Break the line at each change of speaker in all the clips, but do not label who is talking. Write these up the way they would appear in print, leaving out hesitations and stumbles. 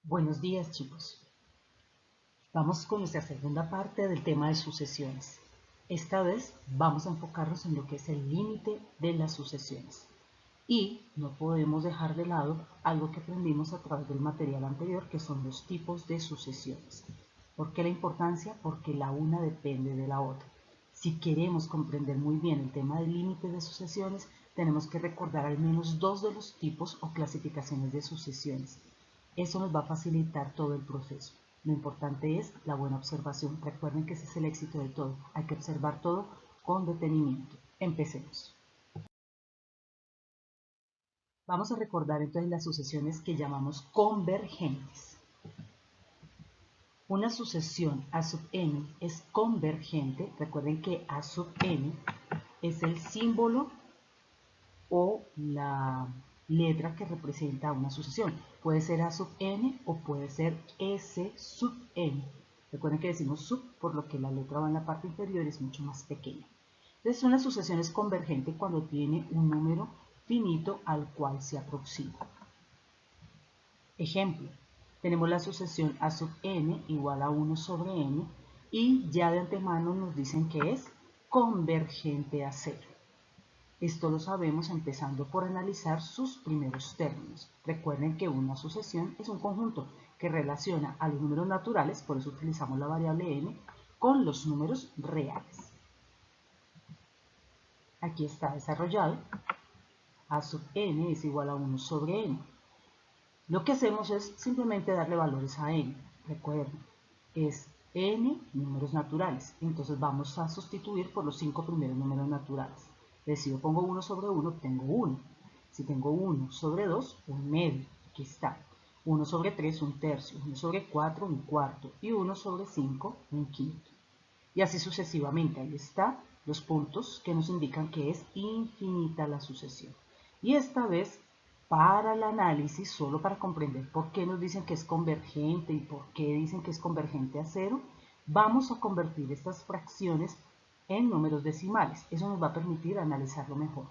Buenos días, chicos. Vamos con nuestra segunda parte del tema de sucesiones. Esta vez vamos a enfocarnos en lo que es el límite de las sucesiones. Y no podemos dejar de lado algo que aprendimos a través del material anterior, que son los tipos de sucesiones. ¿Por qué la importancia? Porque la una depende de la otra. Si queremos comprender muy bien el tema del límite de sucesiones, tenemos que recordar al menos dos de los tipos o clasificaciones de sucesiones. Eso nos va a facilitar todo el proceso. Lo importante es la buena observación. Recuerden que ese es el éxito de todo. Hay que observar todo con detenimiento. Empecemos. Vamos a recordar entonces las sucesiones que llamamos convergentes. Una sucesión A sub n es convergente. Recuerden que A sub n es el símbolo o la letra que representa una sucesión. Puede ser A sub n o puede ser S sub n. Recuerden que decimos sub por lo que la letra va en la parte inferior y es mucho más pequeña. Entonces una sucesión es convergente cuando tiene un número finito al cual se aproxima. Ejemplo, tenemos la sucesión A sub n igual a 1 sobre n y ya de antemano nos dicen que es convergente a 0. Esto lo sabemos empezando por analizar sus primeros términos. Recuerden que una sucesión es un conjunto que relaciona a los números naturales, por eso utilizamos la variable n, con los números reales. Aquí está desarrollado. A sub n es igual a 1 sobre n. Lo que hacemos es simplemente darle valores a n. Recuerden, es n números naturales. Entonces vamos a sustituir por los 5 primeros números naturales. Si yo pongo 1 sobre 1, tengo 1. Si tengo 1 sobre 2, un medio. Aquí está. 1 sobre 3, un tercio. 1 sobre 4, un cuarto. Y 1 sobre 5, un quinto. Y así sucesivamente. Ahí están los puntos que nos indican que es infinita la sucesión. Y esta vez, para el análisis, solo para comprender por qué nos dicen que es convergente y por qué dicen que es convergente a 0, vamos a convertir estas fracciones en números decimales. Eso nos va a permitir analizarlo mejor.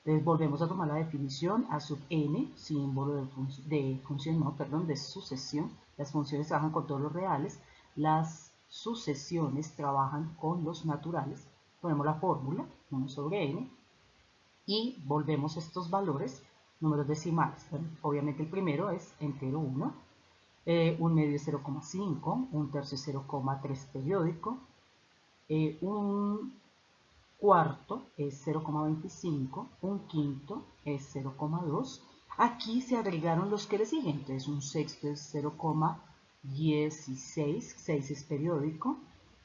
Entonces volvemos a tomar la definición. A sub n, símbolo de sucesión. Las funciones trabajan con todos los reales. Las sucesiones trabajan con los naturales. Ponemos la fórmula, 1 sobre n, y volvemos estos valores, números decimales. Bueno, obviamente el primero es entero 1, un medio es 0,5, un tercio es 0,3 periódico, un cuarto es 0,25, un quinto es 0,2. Aquí se agregaron los que le siguen, entonces un sexto es 0,16, 6 es periódico,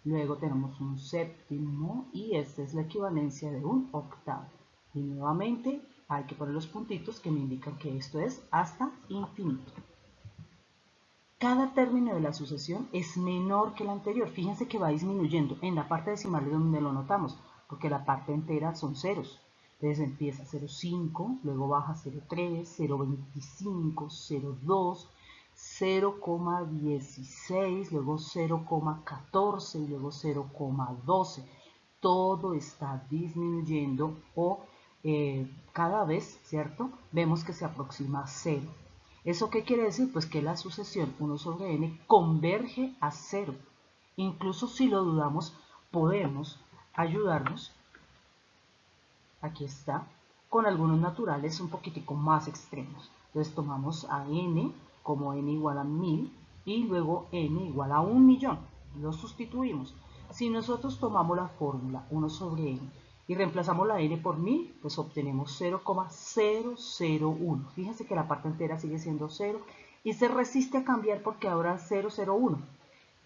luego tenemos un séptimo y esta es la equivalencia de un octavo. Y nuevamente hay que poner los puntitos que me indican que esto es hasta infinito. Cada término de la sucesión es menor que el anterior. Fíjense que va disminuyendo. En la parte decimal es donde lo notamos, porque la parte entera son ceros. Entonces empieza 0,5, luego baja 0,3, 0,25, 0,2, 0,16, luego 0,14 y luego 0,12. Todo está disminuyendo o cada vez, ¿cierto? Vemos que se aproxima a 0. ¿Eso qué quiere decir? Pues que la sucesión 1 sobre n converge a 0. Incluso si lo dudamos, podemos ayudarnos, aquí está, con algunos naturales un poquitico más extremos. Entonces tomamos a n como n igual a 1000 y luego n igual a 1.000.000. Lo sustituimos. Si nosotros tomamos la fórmula 1 sobre n y reemplazamos la n por 1000, pues obtenemos 0,001. Fíjense que la parte entera sigue siendo 0 y se resiste a cambiar porque ahora 001.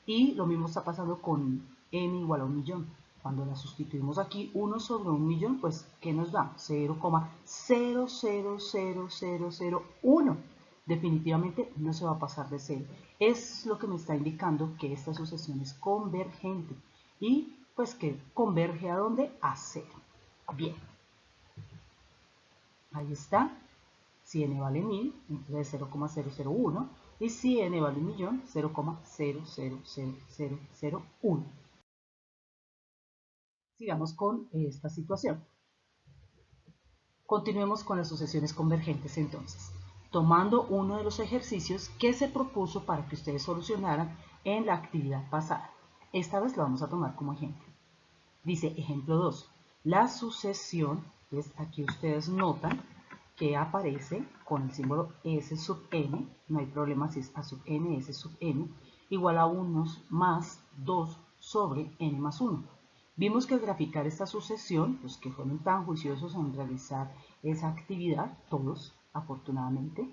Y lo mismo está pasando con n igual a 1.000.000. Cuando la sustituimos aquí, 1 sobre 1.000.000, pues, ¿qué nos da? 0,000001. Definitivamente no se va a pasar de 0. Es lo que me está indicando que esta sucesión es convergente. Y pues que converge ¿a dónde? A 0. Bien. Ahí está. Si n vale 1000, entonces 0,001. Y si n vale 1.000.000, 0,000001. Sigamos con esta situación. Continuemos con las sucesiones convergentes entonces. tomando uno de los ejercicios que se propuso para que ustedes solucionaran en la actividad pasada. Esta vez lo vamos a tomar como ejemplo. Dice ejemplo 2, la sucesión, entonces aquí ustedes notan que aparece con el símbolo S sub n, no hay problema si es A sub n, S sub n, igual a 1 más 2 sobre n más 1. Vimos que al graficar esta sucesión, los que fueron tan juiciosos en realizar esa actividad, todos afortunadamente,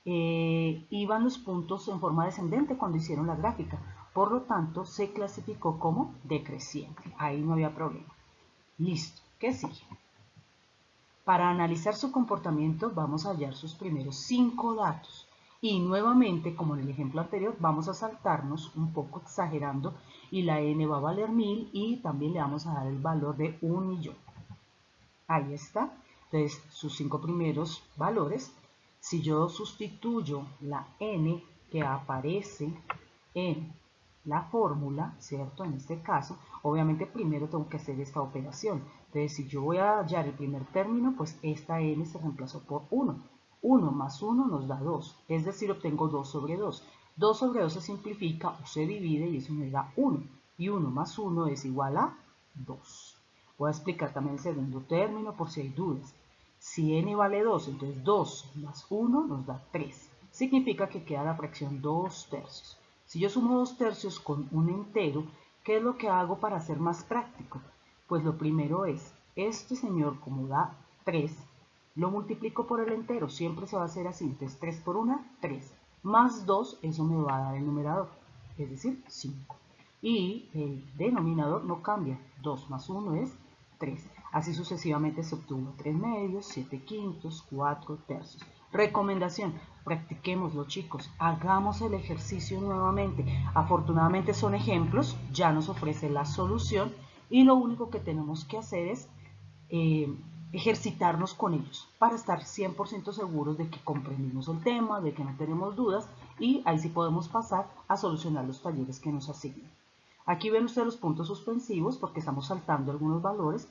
iban los puntos en forma descendente cuando hicieron la gráfica. Por lo tanto, se clasificó como decreciente. Ahí no había problema. Listo. ¿Qué sigue? Para analizar su comportamiento vamos a hallar sus primeros 5 datos. Y nuevamente, como en el ejemplo anterior, vamos a saltarnos un poco exagerando y la n va a valer 1000 y también le vamos a dar el valor de 1.000.000. Ahí está. Entonces, sus 5 primeros valores. Si yo sustituyo la n que aparece en la fórmula, ¿cierto? En este caso, obviamente primero tengo que hacer esta operación. Entonces, si yo voy a hallar el primer término, pues esta n se reemplazó por 1. 1 más 1 nos da 2, es decir, obtengo 2 sobre 2. 2 sobre 2 se simplifica o se divide y eso me da 1. Y 1 más 1 es igual a 2. Voy a explicar también el segundo término por si hay dudas. Si n vale 2, entonces 2 más 1 nos da 3. Significa que queda la fracción 2 tercios. Si yo sumo 2 tercios con un entero, ¿qué es lo que hago para ser más práctico? Pues lo primero es, este señor como da 3, lo multiplico por el entero, siempre se va a hacer así, entonces 3 por 1, 3, más 2, eso me va a dar el numerador, es decir, 5. Y el denominador no cambia, 2 más 1 es 3. Así sucesivamente se obtuvo 3 medios, 7 quintos, 4 tercios. Recomendación, practiquémoslo chicos, hagamos el ejercicio nuevamente. Afortunadamente son ejemplos, ya nos ofrece la solución y lo único que tenemos que hacer es ejercitarnos con ellos para estar 100% seguros de que comprendimos el tema, de que no tenemos dudas y ahí sí podemos pasar a solucionar los talleres que nos asignan. Aquí ven ustedes los puntos suspensivos porque estamos saltando algunos valores.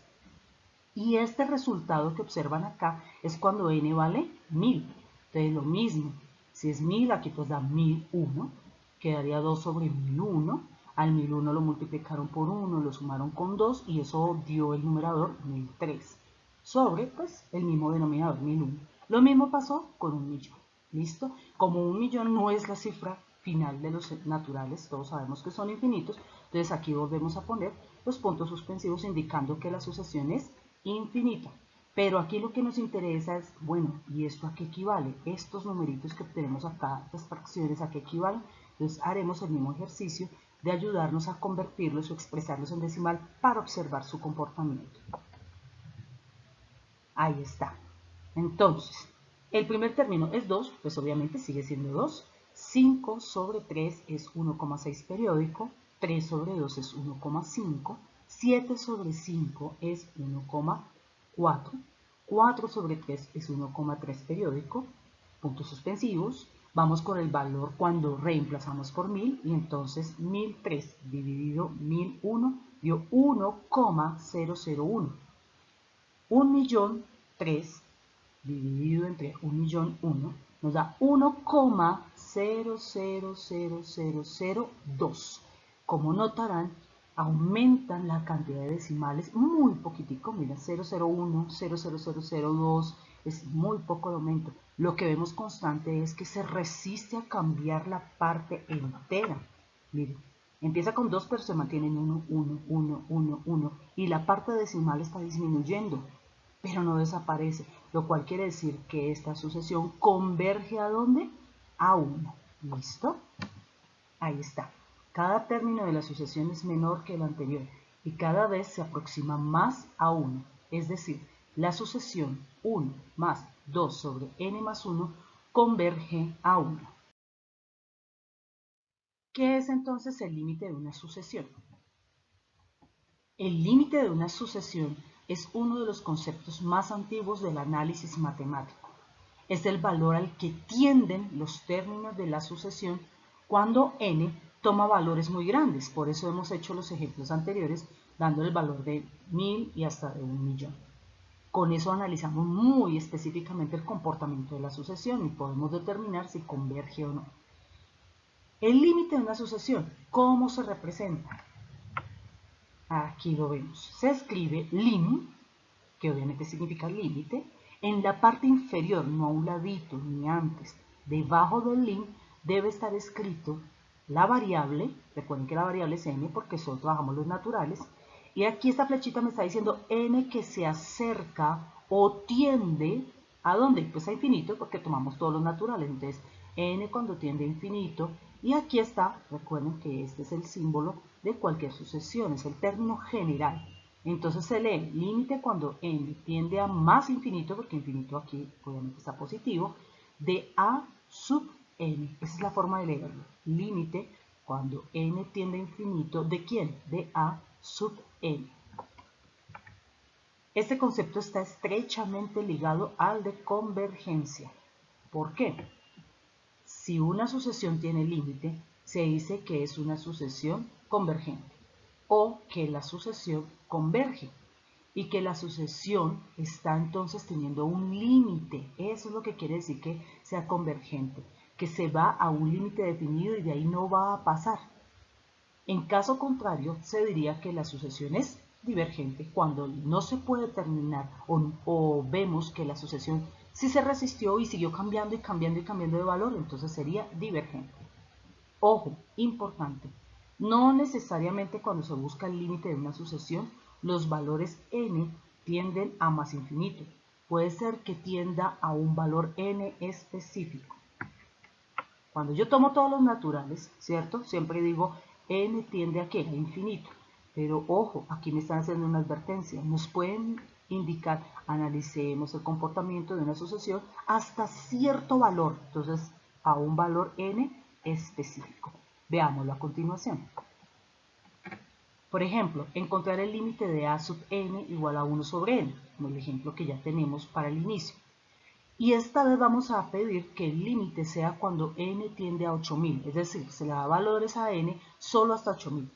Y este resultado que observan acá es cuando n vale 1000. Entonces lo mismo, si es 1000, aquí pues da 1001, quedaría 2 sobre 1001. Al 1001 lo multiplicaron por 1, lo sumaron con 2 y eso dio el numerador 1003. Sobre pues el mismo denominador 1001. Lo mismo pasó con 1.000.000. ¿Listo? Como 1.000.000 no es la cifra final de los naturales, todos sabemos que son infinitos, entonces aquí volvemos a poner los puntos suspensivos indicando que la sucesión es infinita. Pero aquí lo que nos interesa es, bueno, ¿y esto a qué equivale? Estos numeritos que tenemos acá, estas fracciones, ¿a qué equivalen? Entonces haremos el mismo ejercicio de ayudarnos a convertirlos o expresarlos en decimal para observar su comportamiento. Ahí está. Entonces, el primer término es 2, pues obviamente sigue siendo 2. 5 sobre 3 es 1,6 periódico, 3 sobre 2 es 1,5, 7 sobre 5 es 1,4, 4 sobre 3 es 1,3 periódico, puntos suspensivos. Vamos con el valor cuando reemplazamos por 1000 y entonces 1003 dividido 1001 dio 1,001. 1.000.003 dividido entre 1.000.001 nos da 1,000002. Como notarán, aumentan la cantidad de decimales muy poquitico, mira, 001, 00002, es muy poco de aumento. Lo que vemos constante es que se resiste a cambiar la parte entera. Miren, empieza con 2 pero se mantiene en 1, 1, 1, 1, 1 y la parte decimal está disminuyendo, pero no desaparece, lo cual quiere decir que esta sucesión converge ¿a dónde? A 1. ¿Listo? Ahí está. Cada término de la sucesión es menor que el anterior y cada vez se aproxima más a 1. Es decir, la sucesión 1 más 2 sobre n más 1 converge a 1. ¿Qué es entonces el límite de una sucesión? El límite de una sucesión es uno de los conceptos más antiguos del análisis matemático. Es el valor al que tienden los términos de la sucesión cuando n toma valores muy grandes. Por eso hemos hecho los ejemplos anteriores dando el valor de 1000 y hasta de 1.000.000. Con eso analizamos muy específicamente el comportamiento de la sucesión y podemos determinar si converge o no. El límite de una sucesión, ¿cómo se representa? Aquí lo vemos. Se escribe lim, que obviamente significa límite, en la parte inferior, no a un ladito ni antes. Debajo del lim debe estar escrito la variable, recuerden que la variable es n porque solo trabajamos los naturales, y aquí esta flechita me está diciendo n que se acerca o tiende, ¿a dónde? Pues a infinito porque tomamos todos los naturales, entonces n cuando tiende a infinito, y aquí está, recuerden que este es el símbolo de cualquier sucesión, es el término general. Entonces se lee límite cuando n tiende a más infinito, porque infinito aquí obviamente está positivo, de a sub n. Esa es la forma de leerlo. Límite cuando n tiende a infinito, ¿de quién? De a sub n. Este concepto está estrechamente ligado al de convergencia. ¿Por qué? Si una sucesión tiene límite, se dice que es una sucesión convergente o que la sucesión converge y que la sucesión está entonces teniendo un límite. Eso es lo que quiere decir que sea convergente, que se va a un límite definido y de ahí no va a pasar. En caso contrario, se diría que la sucesión es divergente cuando no se puede terminar o vemos que la sucesión sí se resistió y siguió cambiando y cambiando y cambiando de valor, entonces sería divergente. Ojo, importante, no necesariamente cuando se busca el límite de una sucesión, los valores n tienden a más infinito. Puede ser que tienda a un valor n específico. Cuando yo tomo todos los naturales, ¿cierto? Siempre digo n tiende a ¿qué? A infinito. Pero ojo, aquí me están haciendo una advertencia. Nos pueden indicar, analicemos el comportamiento de una sucesión hasta cierto valor. Entonces, a un valor n específico. Veámoslo a continuación. Por ejemplo, encontrar el límite de a sub n igual a 1 sobre n, como el ejemplo que ya tenemos para el inicio. Y esta vez vamos a pedir que el límite sea cuando n tiende a 8000, es decir, se le da valores a n solo hasta 8000.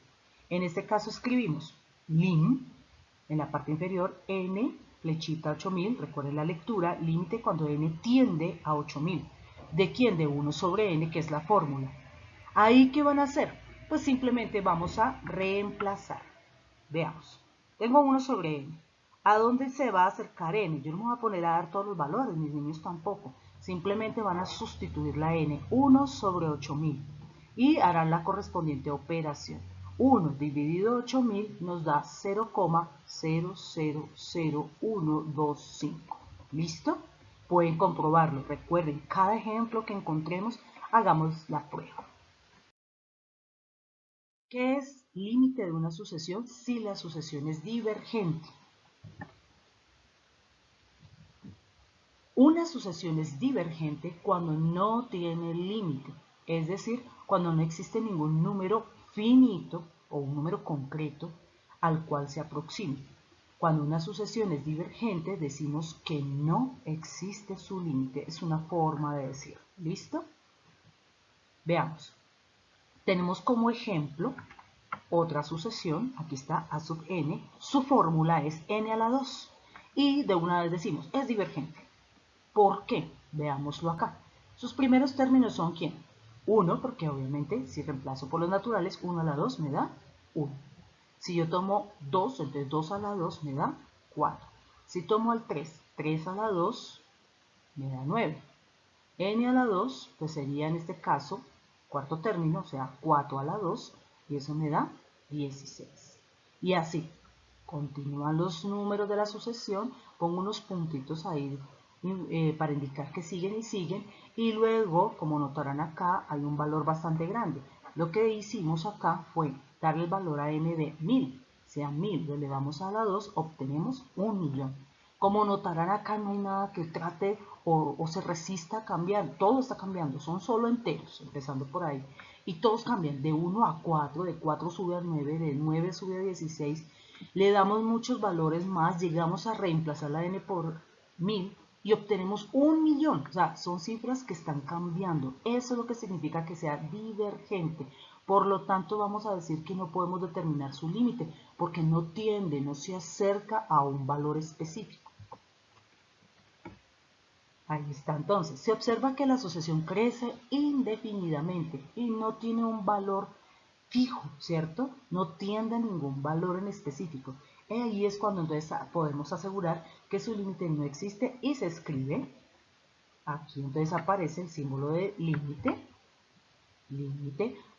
En este caso escribimos lim, en la parte inferior, n, flechita 8000, recuerden la lectura, límite cuando n tiende a 8000. ¿De quién? De 1 sobre n, que es la fórmula. ¿Ahí qué van a hacer? Pues simplemente vamos a reemplazar. Veamos. Tengo 1 sobre n. ¿A dónde se va a acercar n? Yo no me voy a poner a dar todos los valores, mis niños tampoco. Simplemente van a sustituir la n, 1 sobre 8000. Y harán la correspondiente operación. 1 dividido 8000 nos da 0,000125. ¿Listo? Pueden comprobarlo. Recuerden, cada ejemplo que encontremos, hagamos la prueba. ¿Qué es límite de una sucesión si la sucesión es divergente? Una sucesión es divergente cuando no tiene límite, es decir, cuando no existe ningún número finito o un número concreto al cual se aproxime. Cuando una sucesión es divergente, decimos que no existe su límite. Es una forma de decir. ¿Listo? Veamos. Tenemos como ejemplo otra sucesión, aquí está a sub n, su fórmula es n a la 2 y de una vez decimos, es divergente. ¿Por qué? Veámoslo acá. Sus primeros términos son ¿quién? 1, porque obviamente si reemplazo por los naturales, 1 a la 2 me da 1. Si yo tomo 2, entonces 2 a la 2 me da 4. Si tomo el 3, 3 a la 2 me da 9. N a la 2, pues sería en este caso cuarto término, o sea, 4 a la 2, y eso me da 16. Y así, continúan los números de la sucesión, pongo unos puntitos ahí para indicar que siguen y siguen, y luego, como notarán acá, hay un valor bastante grande. Lo que hicimos acá fue darle el valor a n de 1000, sea 1000, lo elevamos a la 2, obtenemos 1.000.000. Como notarán acá no hay nada que trate o se resista a cambiar, todo está cambiando, son solo enteros, empezando por ahí. Y todos cambian de 1 a 4, de 4 sube a 9, de 9 sube a 16. Le damos muchos valores más, llegamos a reemplazar la n por 1000 y obtenemos 1.000.000. O sea, son cifras que están cambiando. Eso es lo que significa que sea divergente. Por lo tanto, vamos a decir que no podemos determinar su límite porque no tiende, no se acerca a un valor específico. Ahí está, entonces, se observa que la asociación crece indefinidamente y no tiene un valor fijo, ¿cierto? No tiende a ningún valor en específico. Y ahí es cuando entonces podemos asegurar que su límite no existe y se escribe, aquí entonces aparece el símbolo de límite,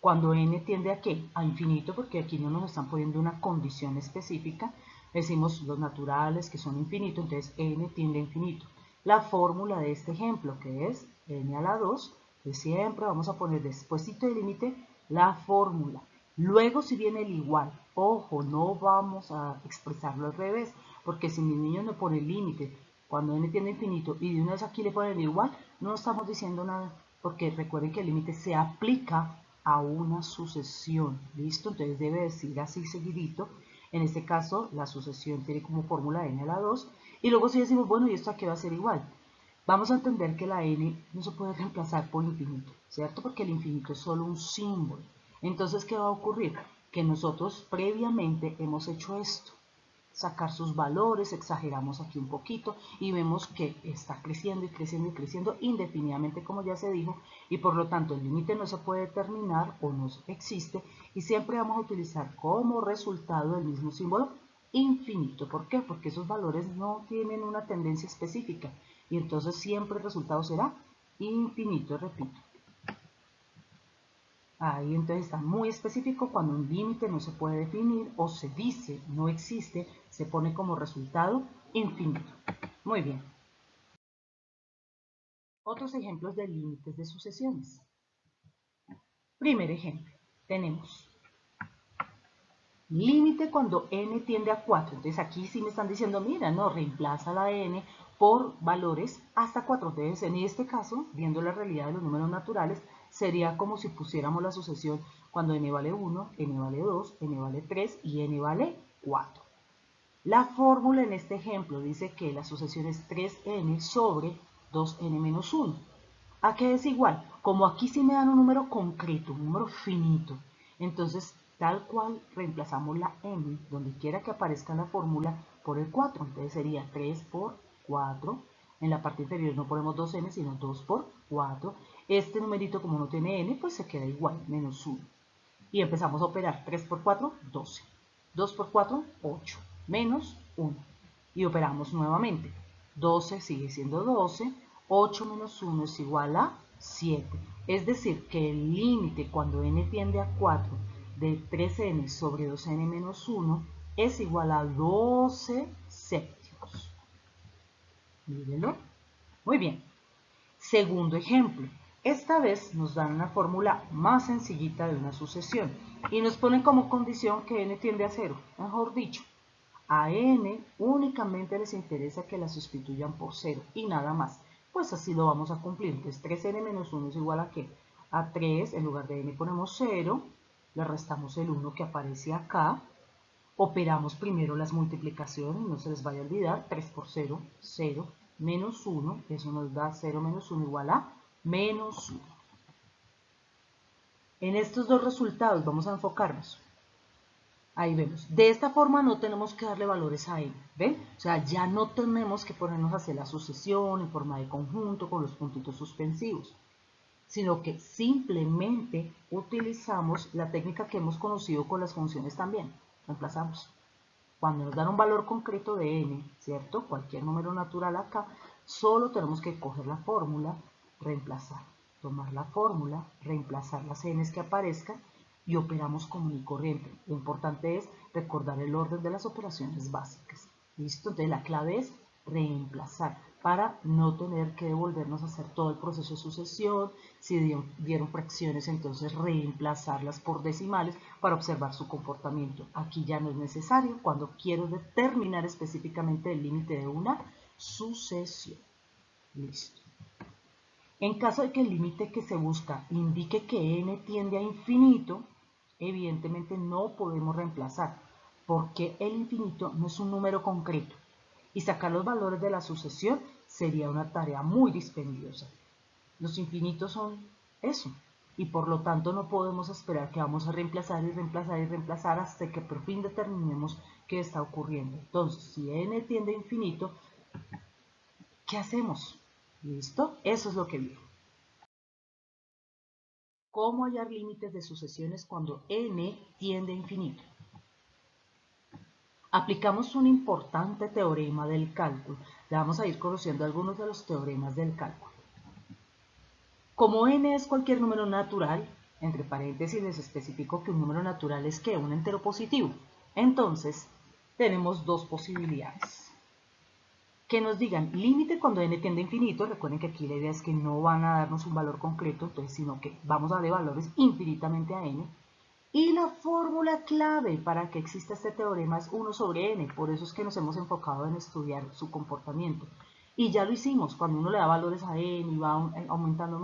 cuando n tiende a ¿qué? A infinito, porque aquí no nos están poniendo una condición específica, decimos los naturales que son infinitos, entonces n tiende a infinito. La fórmula de este ejemplo, que es n a la 2, pues siempre vamos a poner despuésito del límite la fórmula. Luego si viene el igual, ojo, no vamos a expresarlo al revés, porque si mis niños me ponen límite, cuando n tiende a infinito y de una vez aquí le ponen igual, no estamos diciendo nada, porque recuerden que el límite se aplica a una sucesión, ¿listo? Entonces debe decir así seguidito. En este caso, la sucesión tiene como fórmula n a la 2, y luego si decimos, bueno, ¿y esto a qué va a ser igual? Vamos a entender que la n no se puede reemplazar por infinito, ¿cierto? Porque el infinito es solo un símbolo. Entonces, ¿qué va a ocurrir? Que nosotros previamente hemos hecho esto, sacar sus valores, exageramos aquí un poquito y vemos que está creciendo y creciendo y creciendo indefinidamente, como ya se dijo, y por lo tanto el límite no se puede determinar o no existe, y siempre vamos a utilizar como resultado el mismo símbolo infinito. ¿Por qué? Porque esos valores no tienen una tendencia específica y entonces siempre el resultado será infinito, repito. Ahí entonces está muy específico cuando un límite no se puede definir o se dice no existe, se pone como resultado infinito. Muy bien. Otros ejemplos de límites de sucesiones. Primer ejemplo, tenemos límite cuando n tiende a 4. Entonces aquí sí me están diciendo, mira, no, reemplaza la n por valores hasta 4. Entonces en este caso, viendo la realidad de los números naturales, sería como si pusiéramos la sucesión cuando n vale 1, n vale 2, n vale 3 y n vale 4. La fórmula en este ejemplo dice que la sucesión es 3n sobre 2n menos 1. ¿A qué es igual? Como aquí sí me dan un número concreto, un número finito, entonces tal cual reemplazamos la n, donde quiera que aparezca en la fórmula, por el 4. Entonces sería 3 por 4. En la parte inferior no ponemos 2n, sino 2 por 4. Este numerito, como no tiene n, pues se queda igual, menos 1. Y empezamos a operar. 3 por 4, 12. 2 por 4, 8. Menos 1. Y operamos nuevamente. 12 sigue siendo 12. 8 menos 1 es igual a 7. Es decir, que el límite cuando n tiende a 4 de 3n sobre 2n menos 1 es igual a 12 séptimos. Mírenlo. Muy bien. Segundo ejemplo. Esta vez nos dan una fórmula más sencillita de una sucesión y nos ponen como condición que n tiende a 0. Mejor dicho, a n únicamente les interesa que la sustituyan por 0 y nada más. Pues así lo vamos a cumplir. Entonces 3n menos 1 es igual a ¿qué? A 3, en lugar de n ponemos 0, le restamos el 1 que aparece acá, operamos primero las multiplicaciones, no se les vaya a olvidar, 3 por 0, 0, menos 1, eso nos da 0 menos 1 igual a menos 1. En estos dos resultados vamos a enfocarnos. Ahí vemos, de esta forma no tenemos que darle valores a n, ¿ven? O sea, ya no tenemos que ponernos a hacer la sucesión en forma de conjunto con los puntitos suspensivos, sino que simplemente utilizamos la técnica que hemos conocido con las funciones también, reemplazamos. Cuando nos dan un valor concreto de n, ¿cierto? Cualquier número natural acá, solo tenemos que coger la fórmula, reemplazar, tomar la fórmula, reemplazar las n's que aparezcan y operamos común y corriente. Lo importante es recordar el orden de las operaciones básicas. ¿Listo? Entonces la clave es reemplazar para no tener que devolvernos a hacer todo el proceso de sucesión. Si dieron fracciones, entonces reemplazarlas por decimales para observar su comportamiento. Aquí ya no es necesario cuando quiero determinar específicamente el límite de una sucesión. Listo. En caso de que el límite que se busca indique que n tiende a infinito, evidentemente no podemos reemplazar, porque el infinito no es un número concreto y sacar los valores de la sucesión sería una tarea muy dispendiosa. Los infinitos son eso, y por lo tanto no podemos esperar que vamos a reemplazar y reemplazar y reemplazar hasta que por fin determinemos qué está ocurriendo. Entonces, si n tiende a infinito, ¿qué hacemos? ¿Listo? Eso es lo que vieron. ¿Cómo hallar límites de sucesiones cuando n tiende a infinito? Aplicamos un importante teorema del cálculo. Ya vamos a ir conociendo algunos de los teoremas del cálculo. Como n es cualquier número natural, entre paréntesis les especifico que un número natural es ¿qué? Un entero positivo. Entonces, tenemos dos posibilidades. Que nos digan límite cuando n tiende a infinito. Recuerden que aquí la idea es que no van a darnos un valor concreto, entonces, sino que vamos a darle valores infinitamente a n. Y la fórmula clave para que exista este teorema es 1 sobre n, por eso es que nos hemos enfocado en estudiar su comportamiento. Y ya lo hicimos, cuando uno le da valores a n y va aumentando,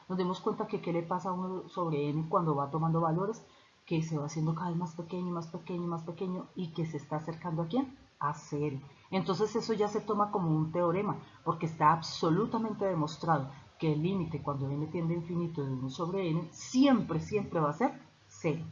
nos damos cuenta que ¿qué le pasa a 1 sobre n cuando va tomando valores? Que se va haciendo cada vez más pequeño, más pequeño, más pequeño y que se está acercando ¿a quién? A 0. Entonces eso ya se toma como un teorema, porque está absolutamente demostrado que el límite cuando n tiende a infinito de 1 sobre n siempre, siempre va a ser 0.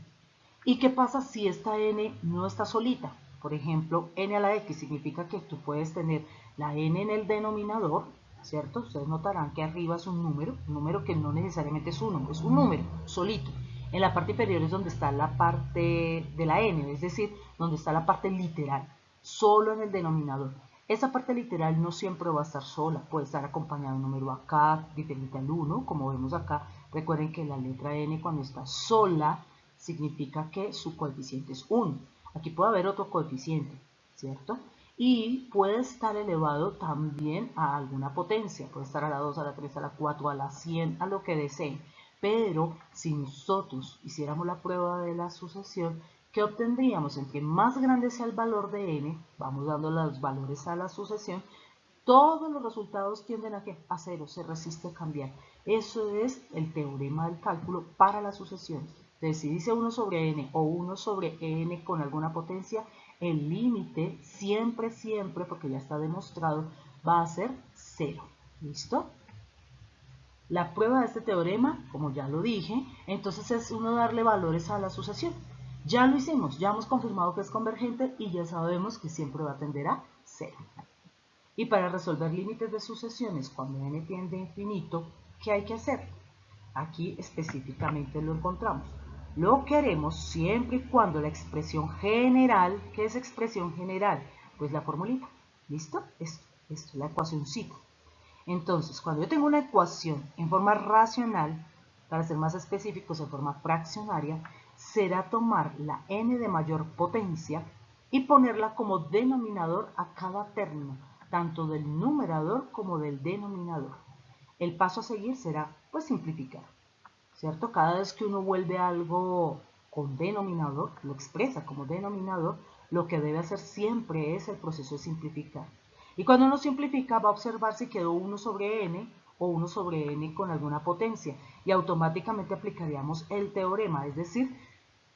¿Y qué pasa si esta n no está solita? Por ejemplo, n a la x significa que tú puedes tener la n en el denominador, ¿cierto? Ustedes notarán que arriba es un número que no necesariamente es 1, es un número solito. En la parte inferior es donde está la parte de la n, es decir, donde está la parte literal, solo en el denominador. Esa parte literal no siempre va a estar sola, puede estar acompañada de un número acá, diferente al 1, como vemos acá. Recuerden que la letra n cuando está sola significa que su coeficiente es 1. Aquí puede haber otro coeficiente, ¿cierto? Y puede estar elevado también a alguna potencia, puede estar a la 2, a la 3, a la 4, a la 100, a lo que deseen. Pero si nosotros hiciéramos la prueba de la sucesión, ¿qué obtendríamos? Entre más grande sea el valor de n, vamos dando los valores a la sucesión, todos los resultados tienden a, ¿qué? A 0, se resiste a cambiar. Eso es el teorema del cálculo para las sucesiones. Entonces, si dice 1 sobre n o 1 sobre n con alguna potencia, el límite siempre, siempre, porque ya está demostrado, va a ser 0. ¿Listo? La prueba de este teorema, como ya lo dije, entonces es uno darle valores a la sucesión. Ya lo hicimos, ya hemos confirmado que es convergente y ya sabemos que siempre va a tender a 0. Y para resolver límites de sucesiones cuando n tiende a infinito, ¿qué hay que hacer? Aquí específicamente lo encontramos. Lo que haremos siempre y cuando la expresión general, ¿qué es expresión general? Pues la formulita, ¿listo? Esto, la ecuacióncita. Entonces, cuando yo tengo una ecuación en forma racional, para ser más específicos, en forma fraccionaria, será tomar la n de mayor potencia y ponerla como denominador a cada término, tanto del numerador como del denominador. El paso a seguir será, pues, simplificar, ¿cierto? Cada vez que uno vuelve algo con denominador, lo expresa como denominador, lo que debe hacer siempre es el proceso de simplificar. Y cuando uno simplifica va a observar si quedó 1 sobre n o 1 sobre n con alguna potencia y automáticamente aplicaríamos el teorema, es decir,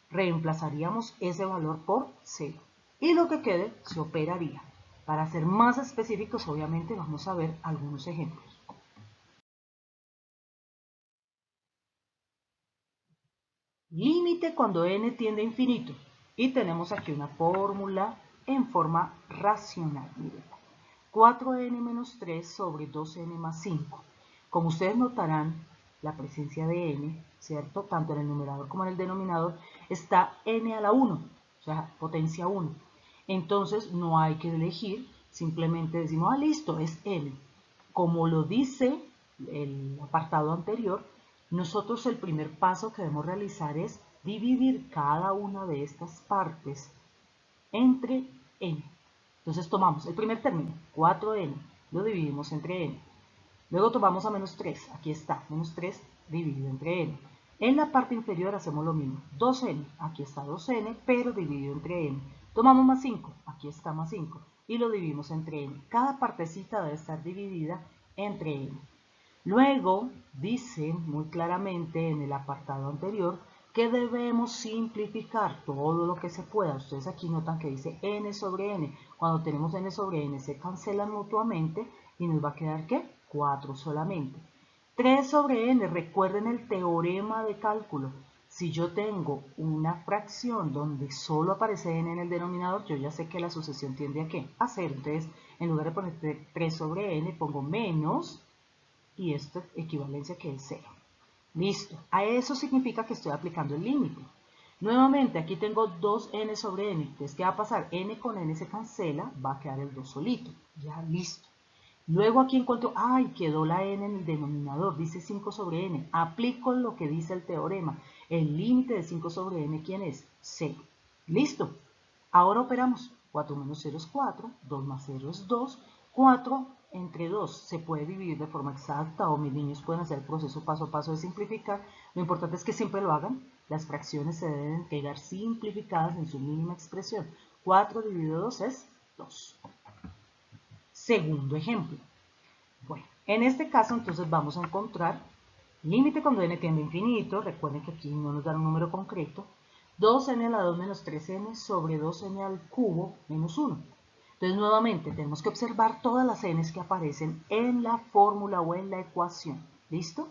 reemplazaríamos ese valor por 0 y lo que quede se operaría. Para ser más específicos, obviamente vamos a ver algunos ejemplos. Límite cuando n tiende a infinito. Y tenemos aquí una fórmula en forma racional. Miren, 4n menos 3 sobre 2n más 5. Como ustedes notarán, la presencia de n, ¿cierto? Tanto en el numerador como en el denominador, está n a la 1, o sea, potencia 1. Entonces no hay que elegir, simplemente decimos, ah, listo, es n. Como lo dice el apartado anterior, nosotros el primer paso que debemos realizar es dividir cada una de estas partes entre n. Entonces tomamos el primer término, 4n, lo dividimos entre n. Luego tomamos a menos 3, aquí está, menos 3 dividido entre n. En la parte inferior hacemos lo mismo, 2n, aquí está 2n, pero dividido entre n. Tomamos más 5, aquí está más 5, y lo dividimos entre n. Cada partecita debe estar dividida entre n. Luego dice muy claramente en el apartado anterior que debemos simplificar todo lo que se pueda. Ustedes aquí notan que dice n sobre n. Cuando tenemos n sobre n se cancelan mutuamente y nos va a quedar ¿qué? 4 solamente. 3 sobre n, recuerden el teorema de cálculo. Si yo tengo una fracción donde solo aparece n en el denominador, yo ya sé que la sucesión tiende a ¿qué? A 0. Entonces, en lugar de poner 3 sobre n, pongo menos y esta equivalencia que es 0. Listo, a eso significa que estoy aplicando el límite. Nuevamente, aquí tengo 2n sobre n, entonces ¿qué va a pasar? N con n se cancela, va a quedar el 2 solito, ya listo. Luego aquí encuentro, ¡ay! Quedó la n en el denominador, dice 5 sobre n. Aplico lo que dice el teorema. El límite de 5 sobre n, ¿quién es? 0. Listo. Ahora operamos. 4 menos 0 es 4, 2 más 0 es 2. 4 entre 2 se puede dividir de forma exacta o mis niños pueden hacer el proceso paso a paso de simplificar. Lo importante es que siempre lo hagan. Las fracciones se deben entregar simplificadas en su mínima expresión. 4 dividido 2 es 2. Segundo ejemplo. Bueno, en este caso entonces vamos a encontrar límite cuando n tiende a infinito. Recuerden que aquí no nos dan un número concreto. 2n a la 2 menos 3n sobre 2n al cubo menos 1. Entonces nuevamente tenemos que observar todas las n's que aparecen en la fórmula o en la ecuación. ¿Listo?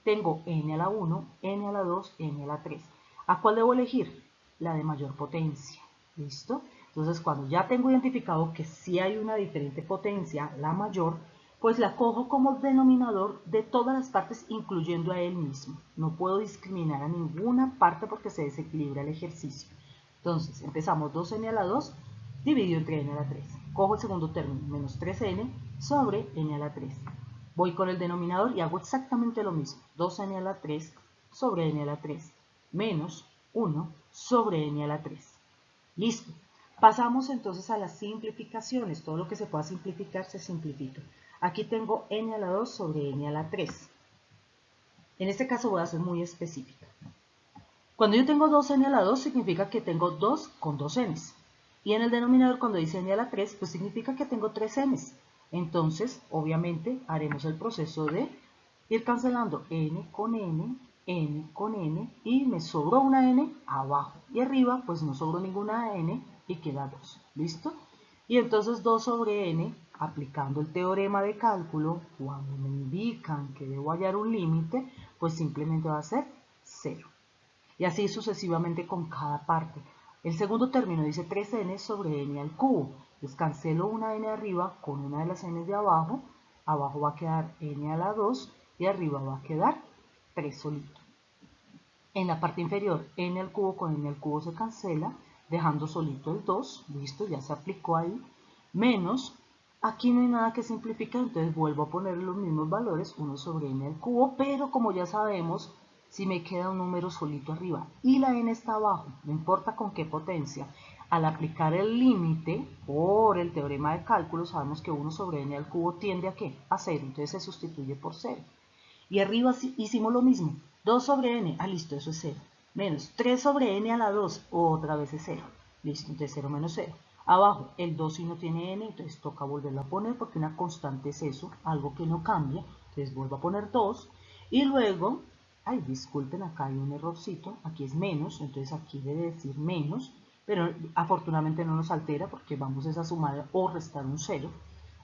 Tengo n a la 1, n a la 2, n a la 3. ¿A cuál debo elegir? La de mayor potencia. ¿Listo? Entonces cuando ya tengo identificado que sí hay una diferente potencia, la mayor, pues la cojo como denominador de todas las partes, incluyendo a él mismo. No puedo discriminar a ninguna parte porque se desequilibra el ejercicio. Entonces, empezamos 2n a la 2 dividido entre n a la 3. Cojo el segundo término, menos 3n sobre n a la 3. Voy con el denominador y hago exactamente lo mismo. 2n a la 3 sobre n a la 3 menos 1 sobre n a la 3. Listo. Pasamos entonces a las simplificaciones. Todo lo que se pueda simplificar se simplifica. Aquí tengo n a la 2 sobre n a la 3. En este caso voy a ser muy específica. Cuando yo tengo 2n a la 2 significa que tengo 2 con 2 n's. Y en el denominador cuando dice n a la 3, pues significa que tengo 3 n's. Entonces, obviamente, haremos el proceso de ir cancelando n con n, y me sobró una n abajo. Y arriba, pues no sobró ninguna n y queda 2. ¿Listo? Y entonces 2 sobre n, aplicando el teorema de cálculo, cuando me indican que debo hallar un límite, pues simplemente va a ser 0. Y así sucesivamente con cada parte. El segundo término dice 3n sobre n al cubo. Entonces cancelo una n arriba con una de las n de abajo. Abajo va a quedar n a la 2 y arriba va a quedar 3 solito. En la parte inferior, n al cubo con n al cubo se cancela, dejando solito el 2. Listo, ya se aplicó ahí. Menos, aquí no hay nada que simplificar, entonces vuelvo a poner los mismos valores, 1 sobre n al cubo, pero como ya sabemos, si me queda un número solito arriba y la n está abajo, no importa con qué potencia, al aplicar el límite por el teorema de cálculo, sabemos que 1 sobre n al cubo tiende a ¿qué? A 0, entonces se sustituye por 0. Y arriba hicimos lo mismo, 2 sobre n, listo, eso es 0. Menos 3 sobre n a la 2, otra vez es 0. Listo, entonces 0 menos 0. Abajo, el 2 si no tiene n, entonces toca volverlo a poner porque una constante es eso, algo que no cambia. Entonces vuelvo a poner 2 y luego, disculpen, acá hay un errorcito, aquí es menos, entonces aquí debe decir menos, pero afortunadamente no nos altera porque vamos a sumar o restar un 0.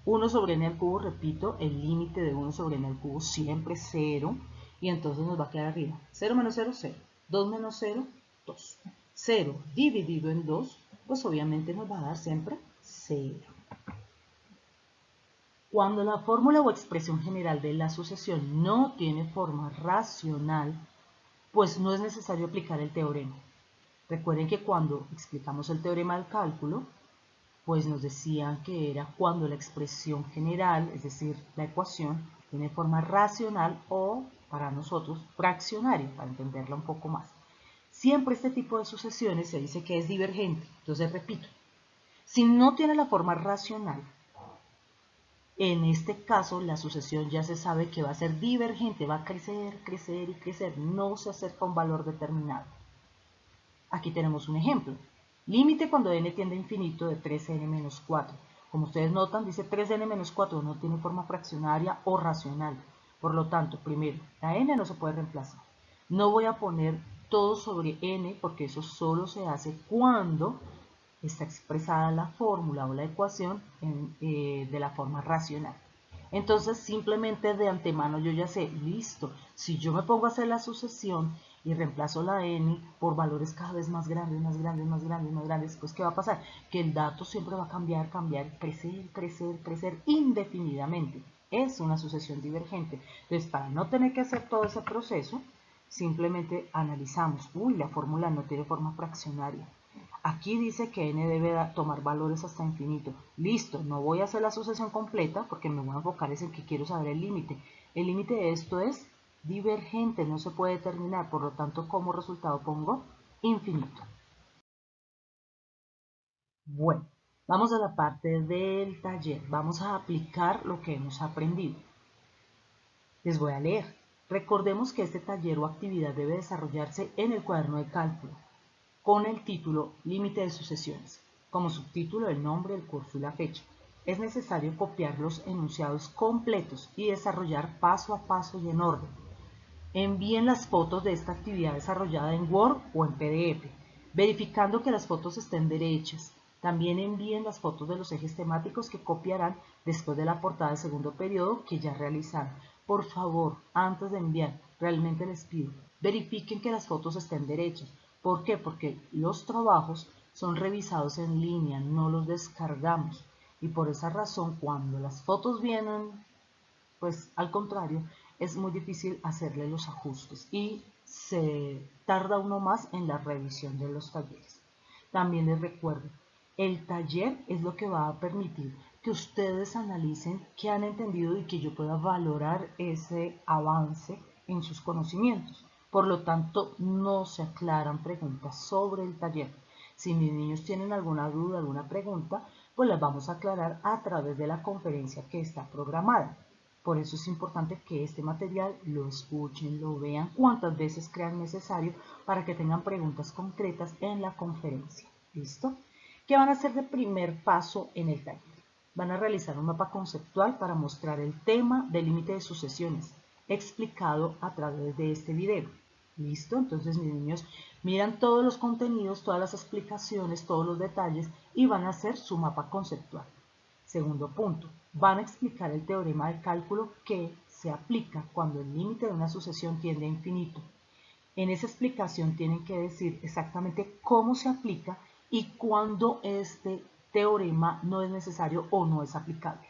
1 sobre n al cubo, repito, el límite de 1 sobre n al cubo siempre es 0, y entonces nos va a quedar arriba 0 menos 0, 0. 2 menos 0, 2. 0 dividido en 2, pues obviamente nos va a dar siempre 0. Cuando la fórmula o expresión general de la sucesión no tiene forma racional, pues no es necesario aplicar el teorema. Recuerden que cuando explicamos el teorema del cálculo, pues nos decían que era cuando la expresión general, es decir, la ecuación, tiene forma racional o, para nosotros, fraccionaria, para entenderla un poco más. Siempre este tipo de sucesiones se dice que es divergente. Entonces, repito, si no tiene la forma racional, en este caso la sucesión ya se sabe que va a ser divergente, va a crecer, crecer y crecer, no se acerca a un valor determinado. Aquí tenemos un ejemplo. Límite cuando n tiende a infinito de 3n menos 4. Como ustedes notan, dice 3n menos 4, no tiene forma fraccionaria o racional. Por lo tanto, primero, la n no se puede reemplazar. No voy a poner todo sobre n porque eso solo se hace cuando está expresada la fórmula o la ecuación de la forma racional. Entonces, simplemente de antemano yo ya sé, listo, si yo me pongo a hacer la sucesión y reemplazo la n por valores cada vez más grandes, más grandes, más grandes, más grandes, pues ¿qué va a pasar? Que el dato siempre va a cambiar, cambiar, crecer, crecer, crecer indefinidamente. es una sucesión divergente. Entonces, para no tener que hacer todo ese proceso, simplemente analizamos. Uy, la fórmula no tiene forma fraccionaria. Aquí dice que n debe tomar valores hasta infinito. Listo, no voy a hacer la sucesión completa porque me voy a enfocar en que quiero saber el límite. El límite de esto es divergente, no se puede determinar, por lo tanto como resultado pongo infinito. Bueno, vamos a la parte del taller. Vamos a aplicar lo que hemos aprendido. Les voy a leer. Recordemos que este taller o actividad debe desarrollarse en el cuaderno de cálculo, con el título Límite de sucesiones, como subtítulo el nombre, el curso y la fecha. Es necesario copiar los enunciados completos y desarrollar paso a paso y en orden. Envíen las fotos de esta actividad desarrollada en Word o en PDF, verificando que las fotos estén derechas. También envíen las fotos de los ejes temáticos que copiarán después de la portada del segundo periodo que ya realizaron. Por favor, antes de enviar, realmente les pido, verifiquen que las fotos estén derechas. ¿Por qué? Porque los trabajos son revisados en línea, no los descargamos. Y por esa razón, cuando las fotos vienen, pues al contrario, es muy difícil hacerle los ajustes y se tarda uno más en la revisión de los talleres. También les recuerdo, el taller es lo que va a permitir que ustedes analicen qué han entendido y que yo pueda valorar ese avance en sus conocimientos. Por lo tanto, no se aclaran preguntas sobre el taller. Si mis niños tienen alguna duda, alguna pregunta, pues las vamos a aclarar a través de la conferencia que está programada. Por eso es importante que este material lo escuchen, lo vean cuantas veces crean necesario para que tengan preguntas concretas en la conferencia. ¿Listo? ¿Qué van a hacer de primer paso en el taller? Van a realizar un mapa conceptual para mostrar el tema del límite de sucesiones, explicado a través de este video. ¿Listo? Entonces mis niños miran todos los contenidos, todas las explicaciones, todos los detalles y van a hacer su mapa conceptual. Segundo punto, van a explicar el teorema de cálculo que se aplica cuando el límite de una sucesión tiende a infinito. En esa explicación tienen que decir exactamente cómo se aplica y cuándo este teorema no es necesario o no es aplicable.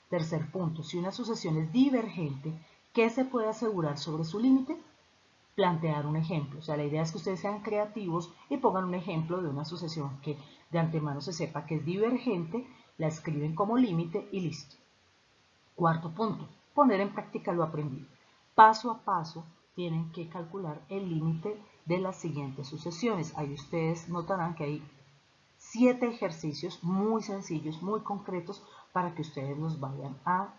Tercer punto, si una sucesión es divergente, ¿qué se puede asegurar sobre su límite? Plantear un ejemplo. O sea, la idea es que ustedes sean creativos y pongan un ejemplo de una sucesión que de antemano se sepa que es divergente, la escriben como límite y listo. Cuarto punto, poner en práctica lo aprendido. Paso a paso tienen que calcular el límite de las siguientes sucesiones. Ahí ustedes notarán que hay 7 ejercicios muy sencillos, muy concretos para que ustedes los vayan a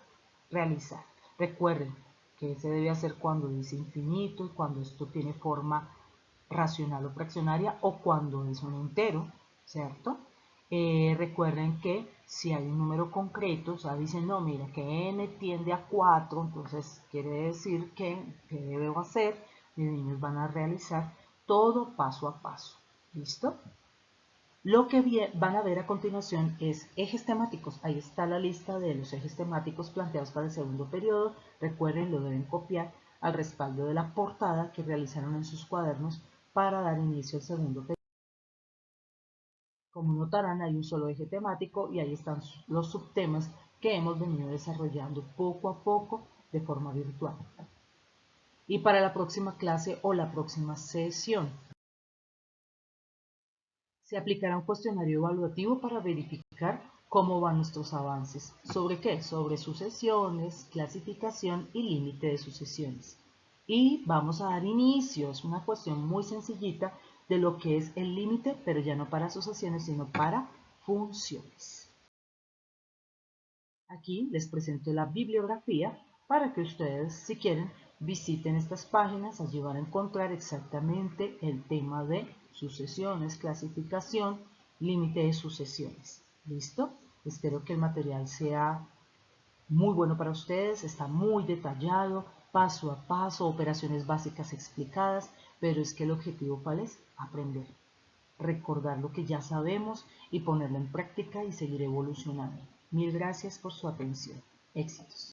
realizar. Recuerden que se debe hacer cuando dice infinito y cuando esto tiene forma racional o fraccionaria o cuando es un entero, ¿cierto? Recuerden que si hay un número concreto, o sea, dicen, no, mira, que n tiende a 4, entonces quiere decir que debo hacer, mis niños van a realizar todo paso a paso, ¿listo? Lo que van a ver a continuación es ejes temáticos. Ahí está la lista de los ejes temáticos planteados para el segundo periodo. Recuerden, lo deben copiar al respaldo de la portada que realizaron en sus cuadernos para dar inicio al segundo periodo. Como notarán, hay un solo eje temático y ahí están los subtemas que hemos venido desarrollando poco a poco de forma virtual. Y para la próxima clase o la próxima sesión, se aplicará un cuestionario evaluativo para verificar cómo van nuestros avances. ¿Sobre qué? Sobre sucesiones, clasificación y límite de sucesiones. Y vamos a dar inicio, es una cuestión muy sencillita de lo que es el límite, pero ya no para sucesiones, sino para funciones. Aquí les presento la bibliografía para que ustedes, si quieren, visiten estas páginas. Allí van a encontrar exactamente el tema de sucesiones, clasificación, límite de sucesiones. ¿Listo? Espero que el material sea muy bueno para ustedes, está muy detallado, paso a paso, operaciones básicas explicadas, pero es que el objetivo ¿cuál es? Aprender, recordar lo que ya sabemos y ponerlo en práctica y seguir evolucionando. Mil gracias por su atención. Éxitos.